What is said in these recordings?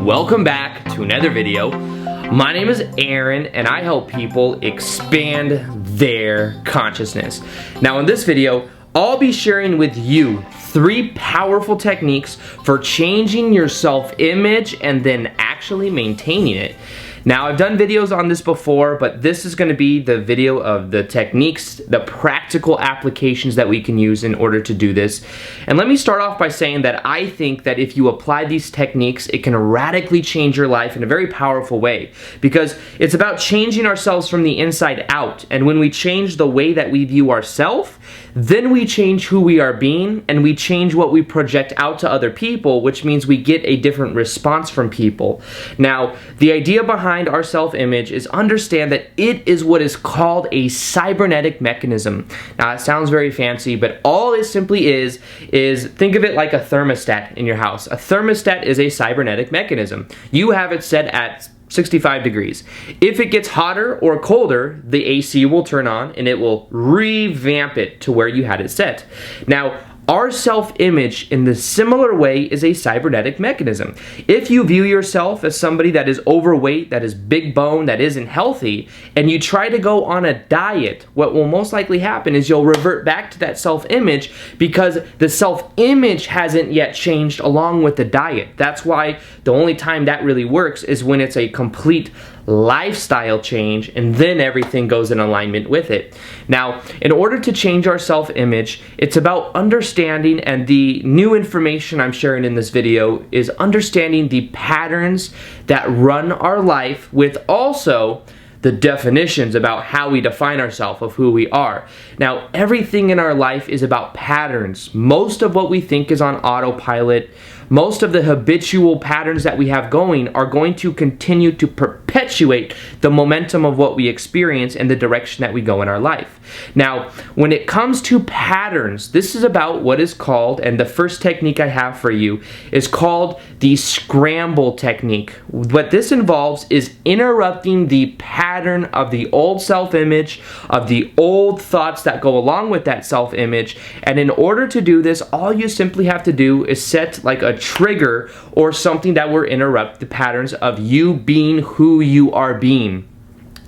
welcome back to another video. My name is Aaron and I help people expand their consciousness. Now in this video, I'll be sharing with you 3 powerful techniques for changing your self-image and then actually maintaining it. Now I've done videos on this before, but this is going to be the video of the techniques, the practical applications that we can use in order to do this. And let me start off by saying that I think that if you apply these techniques, it can radically change your life in a very powerful way, because it's about changing ourselves from the inside out. And when we change the way that we view ourselves, then we change who we are being, and we change what we project out to other people, which means we get a different response from people. Now, the idea behind our self-image is understand that it is what is called a cybernetic mechanism. Now, it sounds very fancy, but all it simply is think of it like a thermostat in your house. A thermostat is a cybernetic mechanism. You have it set at 65 degrees. If it gets hotter or colder, the AC will turn on and it will revamp it to where you had it set. Now, our self-image in the similar way is a cybernetic mechanism. If you view yourself as somebody that is overweight, that is big bone, that isn't healthy, and you try to go on a diet, what will most likely happen is you'll revert back to that self-image because the self-image hasn't yet changed along with the diet. That's why the only time that really works is when it's a complete lifestyle change, and then everything goes in alignment with it. Now, in order to change our self-image, it's about understanding, and the new information I'm sharing in this video is understanding the patterns that run our life, with also the definitions about how we define ourselves, of who we are. Now, everything in our life is about patterns. Most of what we think is on autopilot. Most of the habitual patterns that we have going are going to continue to perpetuate the momentum of what we experience and the direction that we go in our life. Now, when it comes to patterns, this is about what is called, and the first technique I have for you is called the scramble technique. What this involves is interrupting the pattern of the old self-image, of the old thoughts that go along with that self-image. And in order to do this, all you simply have to do is set like a trigger or something that will interrupt the patterns of you being who you are being.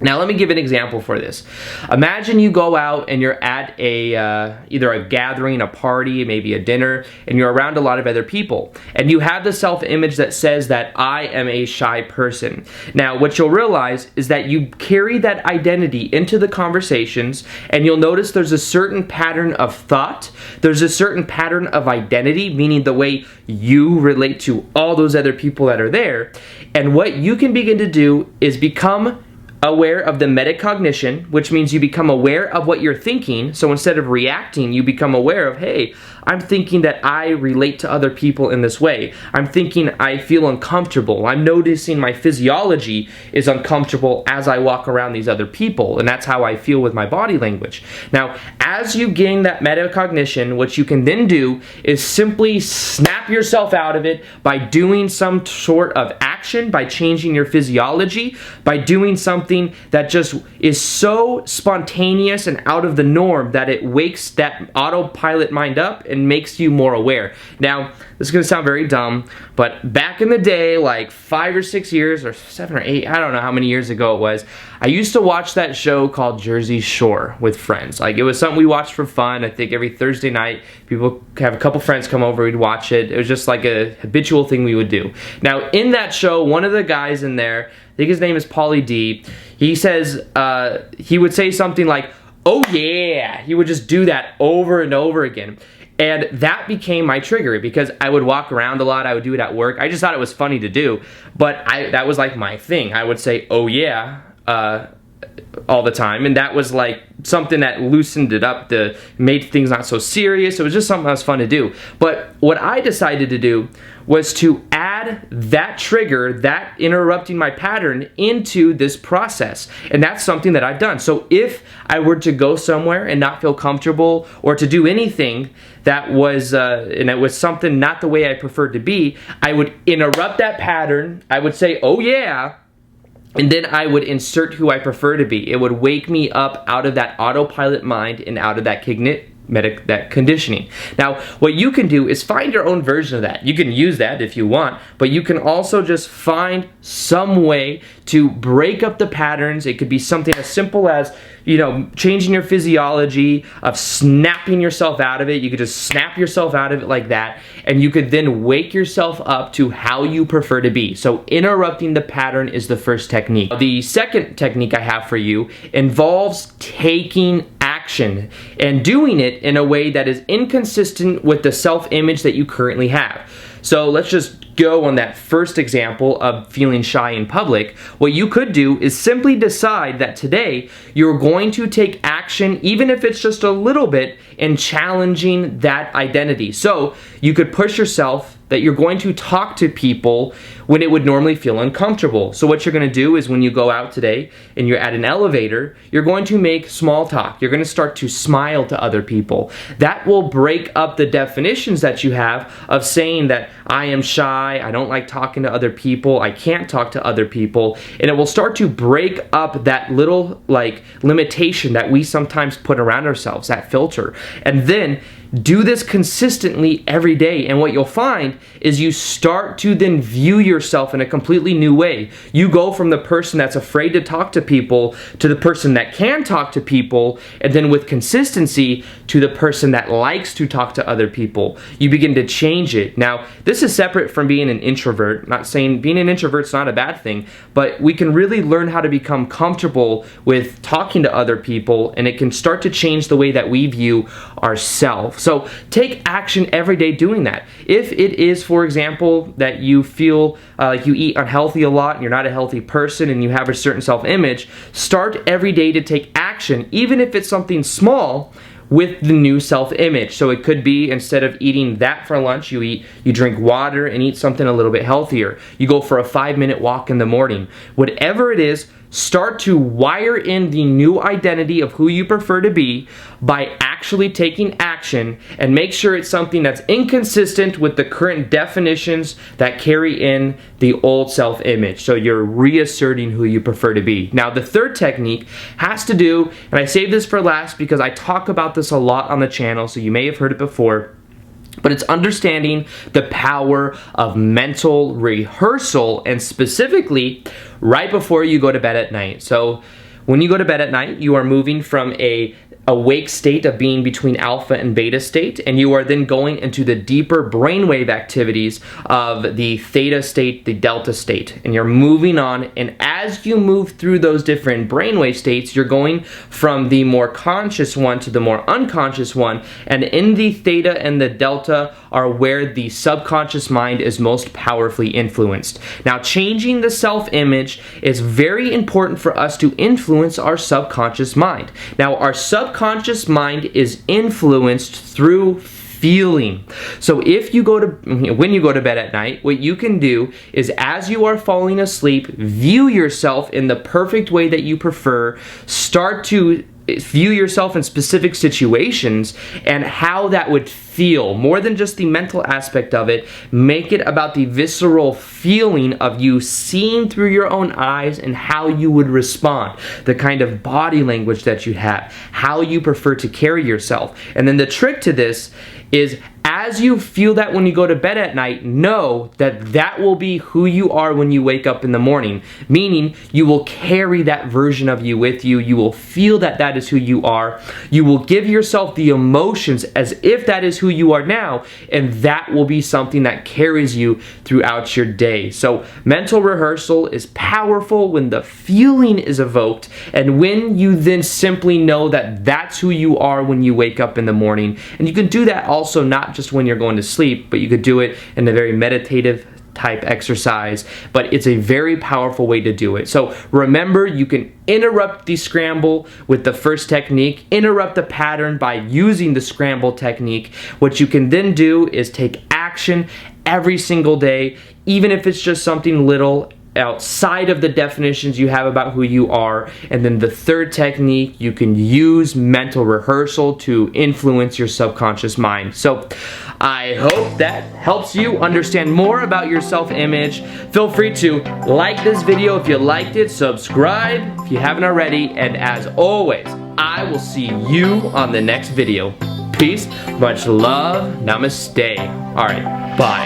Now, let me give an example for this. Imagine you go out and you're at either a gathering, a party, maybe a dinner, and you're around a lot of other people. And you have the self-image that says that I am a shy person. Now, what you'll realize is that you carry that identity into the conversations, and you'll notice there's a certain pattern of thought. There's a certain pattern of identity, meaning the way you relate to all those other people that are there. And what you can begin to do is become aware of the metacognition, which means you become aware of what you're thinking. So instead of reacting, you become aware of, hey, I'm thinking that I relate to other people in this way. I'm thinking I feel uncomfortable. I'm noticing my physiology is uncomfortable as I walk around these other people, and that's how I feel with my body language. Now, as you gain that metacognition, what you can then do is simply snap yourself out of it by doing some sort of action, by changing your physiology, by doing something that just is so spontaneous and out of the norm that it wakes that autopilot mind up and makes you more aware. Now, this is going to sound very dumb, but back in the day, like 5 or 6 years, or 7 or 8, I don't know how many years ago it was, I used to watch that show called Jersey Shore with friends. Like, it was something we watched for fun. I think every Thursday night, people have a couple friends come over, we'd watch it. It was just like a habitual thing we would do. Now, in that show, one of the guys in there, I think his name is Pauly D, he says, he would say something like, "Oh yeah," he would just do that over and over again. And that became my trigger, because I would walk around a lot, I would do it at work. I just thought it was funny to do, but that was like my thing. I would say, "Oh yeah," all the time, and that was like something that loosened it up, made things not so serious. It was just something that was fun to do. But what I decided to do was to add that trigger, that interrupting my pattern, into this process. And that's something that I've done. So if I were to go somewhere and not feel comfortable, or to do anything that was, and it was something not the way I preferred to be, I would interrupt that pattern. I would say, "Oh yeah," and then I would insert who I prefer to be. It would wake me up out of that autopilot mind and out of that that conditioning. Now, what you can do is find your own version of that. You can use that if you want, but you can also just find some way to break up the patterns. It could be something as simple as, you know, changing your physiology, of snapping yourself out of it. You could just snap yourself out of it like that, and you could then wake yourself up to how you prefer to be. So interrupting the pattern is the first technique. The second technique I have for you involves taking action and doing it in a way that is inconsistent with the self-image that you currently have. So let's just go on that first example of feeling shy in public. What you could do is simply decide that today you're going to take action, even if it's just a little bit, in challenging that identity. So you could push yourself that you're going to talk to people when it would normally feel uncomfortable. So what you're going to do is when you go out today and you're at an elevator, you're going to make small talk. You're going to start to smile to other people. That will break up the definitions that you have of saying that I am shy, I don't like talking to other people, I can't talk to other people, and it will start to break up that little like limitation that we sometimes put around ourselves, that filter. And then do this consistently every day, and what you'll find is you start to then view yourself in a completely new way. You go from the person that's afraid to talk to people to the person that can talk to people, and then with consistency to the person that likes to talk to other people. You begin to change it. Now, this is separate from being an introvert. I'm not saying being an introvert's not a bad thing, but we can really learn how to become comfortable with talking to other people, and it can start to change the way that we view ourselves. So take action every day doing that. If it is, for example, that you feel like you eat unhealthy a lot and you're not a healthy person and you have a certain self-image, start every day to take action, even if it's something small, with the new self-image. So it could be, instead of eating that for lunch, you drink water and eat something a little bit healthier. You go for a 5-minute walk in the morning. Whatever it is, start to wire in the new identity of who you prefer to be by actually taking action, and make sure it's something that's inconsistent with the current definitions that carry in the old self-image. So you're reasserting who you prefer to be. Now, the third technique has to do, and I saved this for last because I talk about this a lot on the channel, so you may have heard it before, but it's understanding the power of mental rehearsal, and specifically right before you go to bed at night. So when you go to bed at night, you are moving from a awake state of being between alpha and beta state, and you are then going into the deeper brainwave activities of the theta state, the delta state, and you're moving on. And as you move through those different brainwave states, you're going from the more conscious one to the more unconscious one, and in the theta and the delta are where the subconscious mind is most powerfully influenced. Now, changing the self-image is very important for us to influence our subconscious mind. Now, our subconscious mind is influenced through feeling. So if you when you go to bed at night, what you can do is, as you are falling asleep, view yourself in the perfect way that you prefer. Start to view yourself in specific situations and how that would feel, more than just the mental aspect of it. Make it about the visceral feeling of you seeing through your own eyes and how you would respond, the kind of body language that you have, how you prefer to carry yourself. And then the trick to this is, as you feel that when you go to bed at night, know that that will be who you are when you wake up in the morning. Meaning, you will carry that version of you with you. You will feel that that is who you are. You will give yourself the emotions as if that is who you are now, and that will be something that carries you throughout your day. So mental rehearsal is powerful when the feeling is evoked, and when you then simply know that that's who you are when you wake up in the morning. And you can do that also not just when you're going to sleep, but you could do it in a very meditative type exercise, but it's a very powerful way to do it. So remember, you can interrupt the scramble with the first technique, interrupt the pattern by using the scramble technique. What you can then do is take action every single day, even if it's just something little outside of the definitions you have about who you are. And then the third technique, you can use mental rehearsal to influence your subconscious mind. So I hope that helps you understand more about your self-image. Feel free to like this video if you liked it, subscribe if you haven't already, and as always, I will see you on the next video. Peace, much love, namaste. Alright, bye.